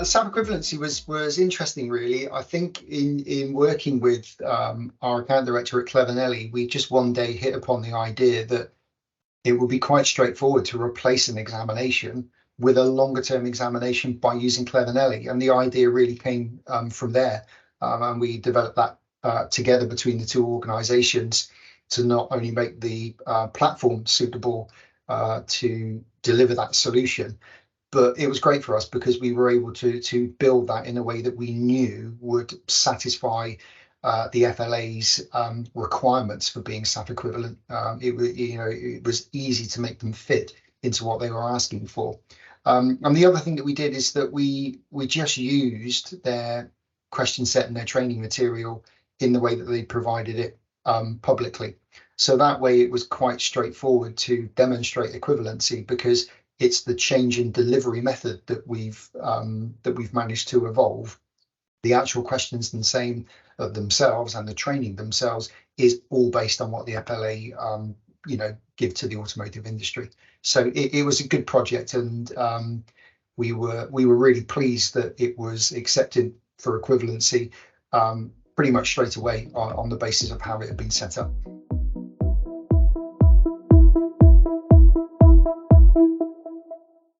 SAF equivalency was interesting, really. I think in working with our account director at Nelly, we just one day hit upon the idea that it would be quite straightforward to replace an examination with a longer term examination by using Nelly. And the idea really came from there. And we developed that together between the two organizations to not only make the platform suitable to deliver that solution, but it was great for us because we were able to build that in a way that we knew would satisfy the FLA's requirements for being SAF equivalent. It was easy to make them fit into what they were asking for. And the other thing that we did is that we just used their question set and their training material in the way that they provided it publicly. So that way it was quite straightforward to demonstrate equivalency, because it's the change in delivery method that we've managed to evolve. The actual questions themselves and the training themselves is all based on what the FLA give to the automotive industry. So it was a good project, and we were really pleased that it was accepted for equivalency pretty much straight away on the basis of how it had been set up.